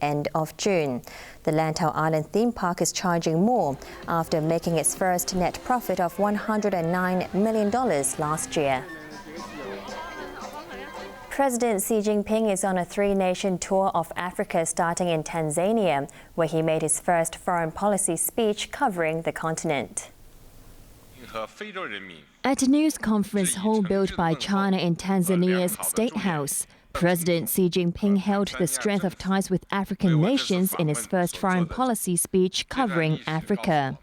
end of June. The Lantau Island theme park is charging more after making its first net profit of $109 million last year. President Xi Jinping is on a three-nation tour of Africa starting in Tanzania, where he made his first foreign policy speech covering the continent. At a news conference hall built by China in Tanzania's State House, President Xi Jinping held the strength of ties with African nations in his first foreign policy speech covering Africa.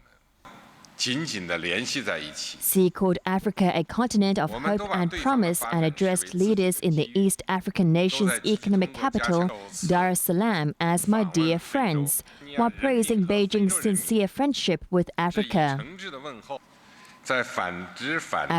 Xi called Africa a continent of hope and promise and addressed leaders in the East African nation's economic capital, Dar es Salaam, as my dear friends, while praising Beijing's sincere friendship with Africa.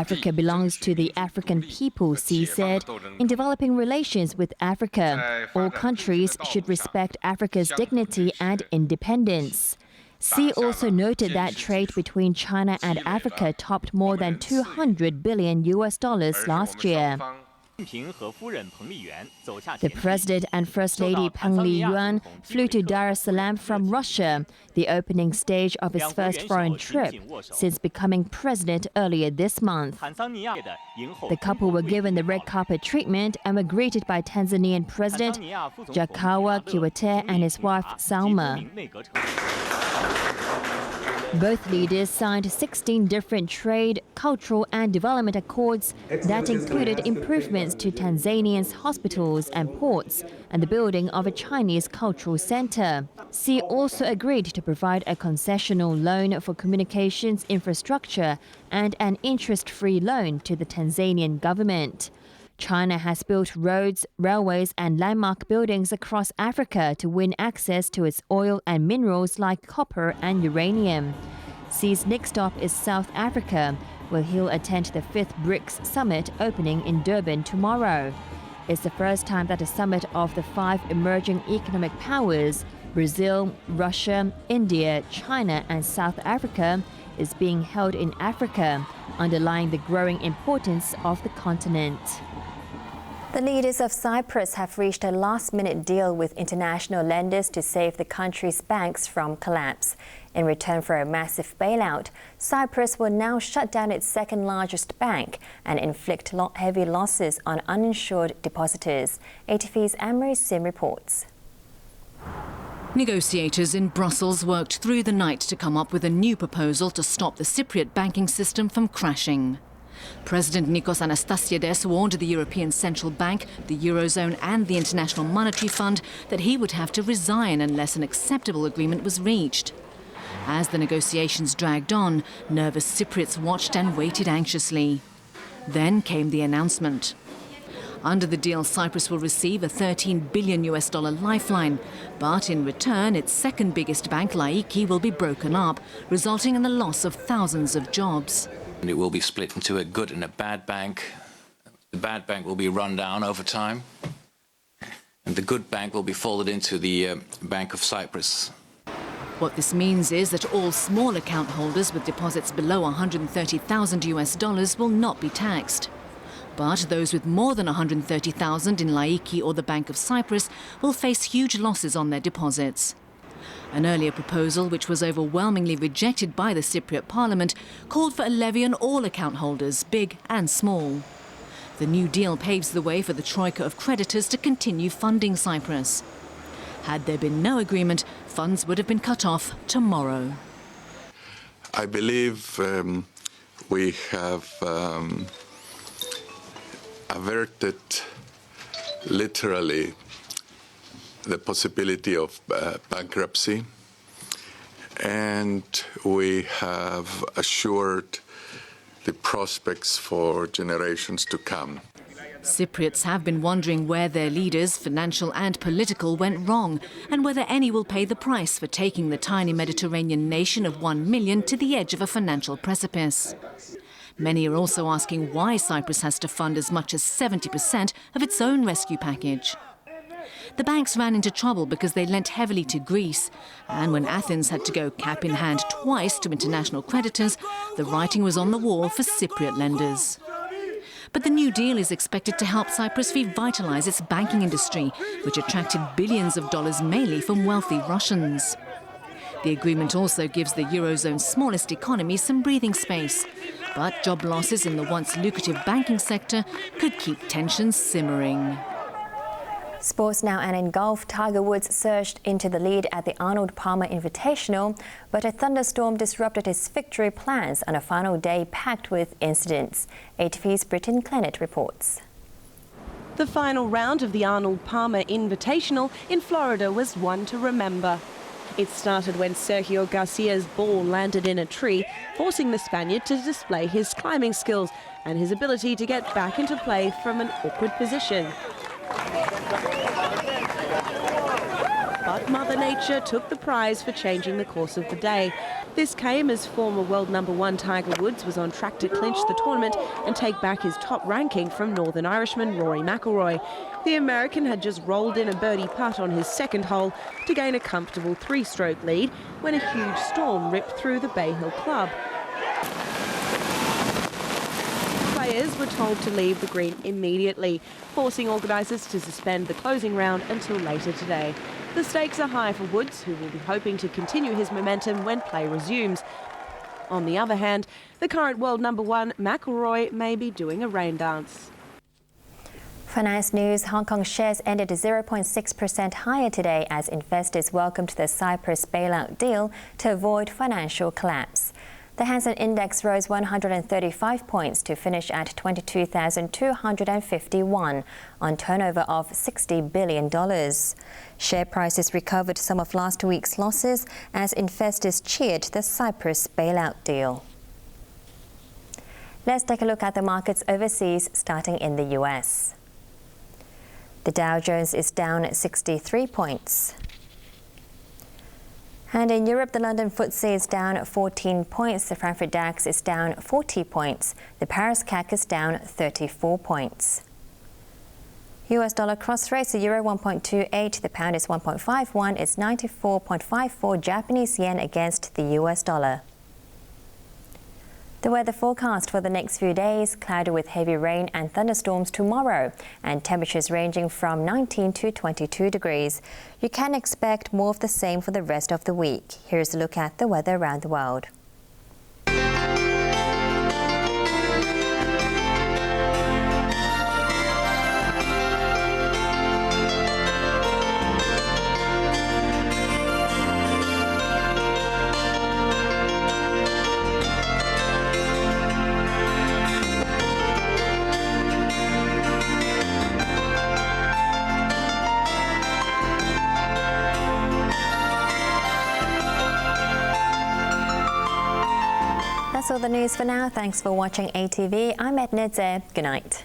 Africa belongs to the African people, Xi said. In developing relations with Africa, all countries should respect Africa's dignity and independence. Xi also noted that trade between China and Africa topped more than $200 billion last year. The President and First Lady Peng Liyuan flew to Dar es Salaam from Russia, the opening stage of his first foreign trip since becoming president earlier this month. The couple were given the red carpet treatment and were greeted by Tanzanian President Jakaya Kikwete and his wife Salma. Both leaders signed 16 different trade, cultural and development accords that included improvements to Tanzania's hospitals and ports and the building of a Chinese cultural center. Xi also agreed to provide a concessional loan for communications infrastructure and an interest-free loan to the Tanzanian government. China has built roads, railways and landmark buildings across Africa to win access to its oil and minerals like copper and uranium. Xi's next stop is South Africa, where he'll attend the 5th BRICS summit opening in Durban tomorrow. It's the first time that a summit of the 5 emerging economic powers, Brazil, Russia, India, China and South Africa, is being held in Africa, underlying the growing importance of the continent. The leaders of Cyprus have reached a last-minute deal with international lenders to save the country's banks from collapse. In return for a massive bailout, Cyprus will now shut down its second-largest bank and inflict heavy losses on uninsured depositors. ATV's Anne-Marie Sim reports. Negotiators in Brussels worked through the night to come up with a new proposal to stop the Cypriot banking system from crashing. President Nikos Anastasiades warned the European Central Bank, the Eurozone and the International Monetary Fund that he would have to resign unless an acceptable agreement was reached. As the negotiations dragged on, nervous Cypriots watched and waited anxiously. Then came the announcement. Under the deal, Cyprus will receive a $13 billion lifeline, but in return, its second biggest bank, Laiki, will be broken up, resulting in the loss of thousands of jobs. And it will be split into a good and a bad bank. The bad bank will be run down over time, and the good bank will be folded into the Bank of Cyprus. What this means is that all small account holders with deposits below $130,000 will not be taxed. But those with more than $130,000 in Laiki or the Bank of Cyprus will face huge losses on their deposits. An earlier proposal, which was overwhelmingly rejected by the Cypriot Parliament, called for a levy on all account holders, big and small. The new deal paves the way for the troika of creditors to continue funding Cyprus. Had there been no agreement, funds would have been cut off tomorrow. I believe we have averted literally the possibility of bankruptcy, and we have assured the prospects for generations to come. Cypriots have been wondering where their leaders, financial and political, went wrong, and whether any will pay the price for taking the tiny Mediterranean nation of 1 million to the edge of a financial precipice. Many are also asking why Cyprus has to fund as much as 70% of its own rescue package. The banks ran into trouble because they lent heavily to Greece, and when Athens had to go cap in hand twice to international creditors, the writing was on the wall for Cypriot lenders. But the new deal is expected to help Cyprus revitalise its banking industry, which attracted billions of dollars mainly from wealthy Russians. The agreement also gives the Eurozone's smallest economy some breathing space. But job losses in the once lucrative banking sector could keep tensions simmering. Sports now, and in golf, Tiger Woods surged into the lead at the Arnold Palmer Invitational, but a thunderstorm disrupted his victory plans on a final day packed with incidents. ATV's Britton Clennett reports. The final round of the Arnold Palmer Invitational in Florida was one to remember. It started when Sergio Garcia's ball landed in a tree, forcing the Spaniard to display his climbing skills and his ability to get back into play from an awkward position. But Mother Nature took the prize for changing the course of the day. This came as former world #1 Tiger Woods was on track to clinch the tournament and take back his top ranking from Northern Irishman Rory McIlroy. The American had just rolled in a birdie putt on his second hole to gain a comfortable three-stroke lead when a huge storm ripped through the Bay Hill Club. Players were told to leave the green immediately, forcing organisers to suspend the closing round until later today. The stakes are high for Woods, who will be hoping to continue his momentum when play resumes. On the other hand, the current world #1 McIlroy may be doing a rain dance. Finance news: Hong Kong shares ended 0.6% higher today as investors welcomed the Cyprus bailout deal to avoid financial collapse. The Hang Seng Index rose 135 points to finish at 22,251 on turnover of $60 billion. Share prices recovered some of last week's losses as investors cheered the Cyprus bailout deal. Let's take a look at the markets overseas, starting in the US. The Dow Jones is down 63 points. And in Europe, the London FTSE is down 14 points, the Frankfurt DAX is down 40 points, the Paris CAC is down 34 points. US dollar cross rates: the euro 1.28, the pound is 1.51, it's 94.54 Japanese yen against the US dollar. The weather forecast for the next few days: cloudy with heavy rain and thunderstorms tomorrow, and temperatures ranging from 19 to 22 degrees. You can expect more of the same for the rest of the week. Here's a look at the weather around the world. That's all the news for now. Thanks for watching ATV. I'm Edna Dze. Good night.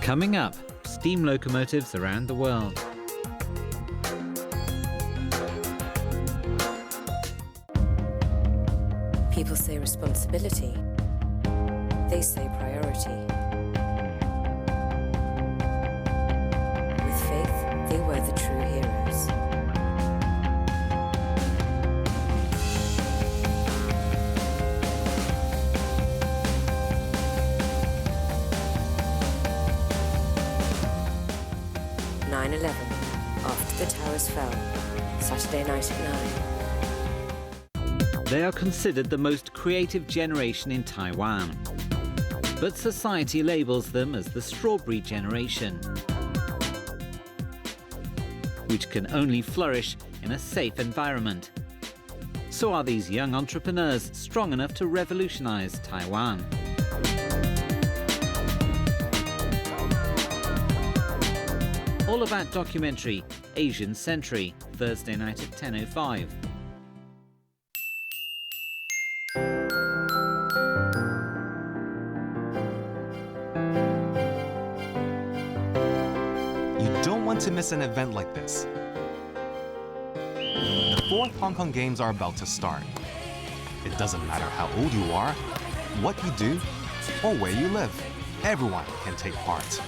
Coming up, steam locomotives around the world. People say responsibility. They say priority. With faith, they were the true heroes. After the towers fell, Saturday night at 9. They are considered the most creative generation in Taiwan. But society labels them as the strawberry generation, which can only flourish in a safe environment. So are these young entrepreneurs strong enough to revolutionize Taiwan? All of that documentary, Asian Century, Thursday night at 10:05. You don't want to miss an event like this. The 4th Hong Kong Games are about to start. It doesn't matter how old you are, what you do, or where you live. Everyone can take part.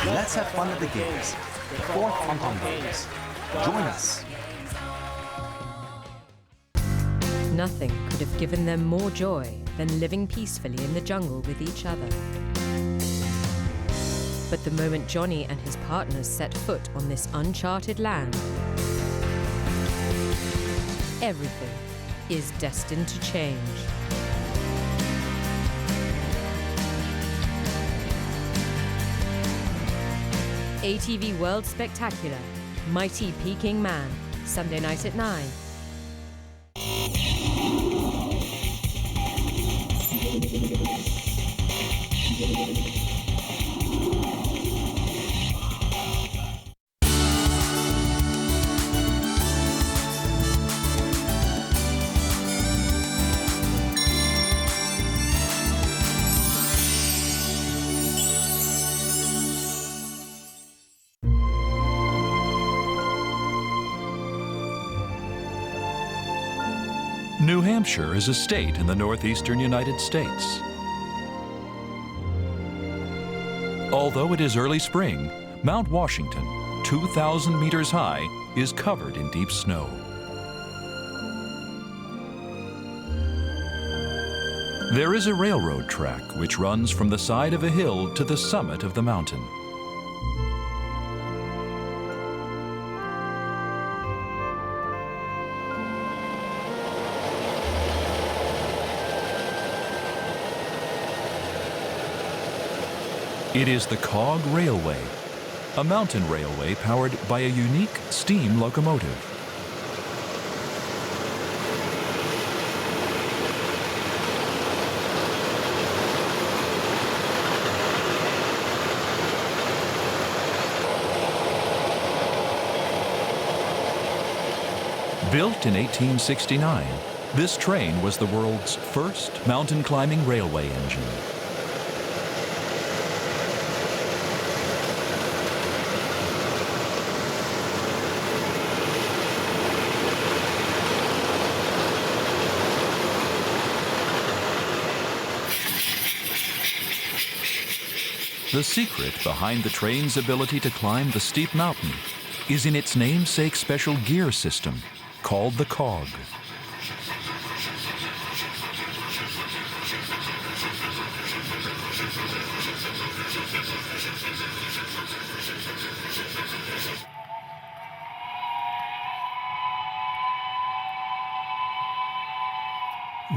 Let's have fun at the Games. 4th Hong Kong Games. Join us. Nothing could have given them more joy than living peacefully in the jungle with each other. But the moment Johnny and his partners set foot on this uncharted land, everything is destined to change. ATV World Spectacular, Mighty Peking Man, Sunday night at 9. New Hampshire is a state in the northeastern United States. Although it is early spring, Mount Washington, 2,000 meters high, is covered in deep snow. There is a railroad track which runs from the side of a hill to the summit of the mountain. It is the Cog Railway, a mountain railway powered by a unique steam locomotive. Built in 1869, this train was the world's first mountain climbing railway engine. The secret behind the train's ability to climb the steep mountain is in its namesake special gear system called the cog.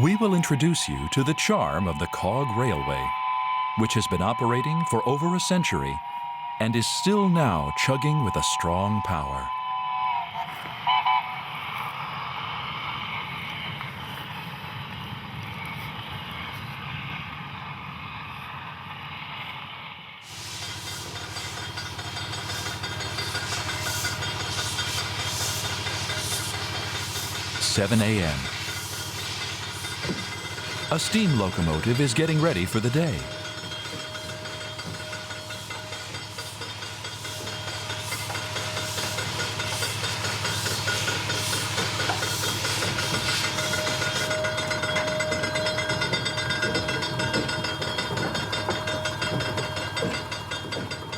We will introduce you to the charm of the Cog Railway, which has been operating for over a century and is still now chugging with a strong power. "7 a.m. A steam locomotive is getting ready for the day.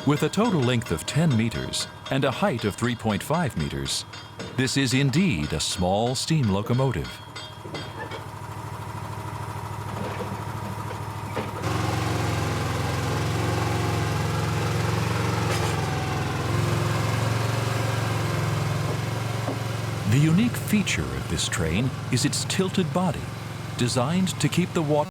With a total length of 10 meters and a height of 3.5 meters, this is indeed a small steam locomotive. The unique feature of this train is its tilted body, designed to keep the water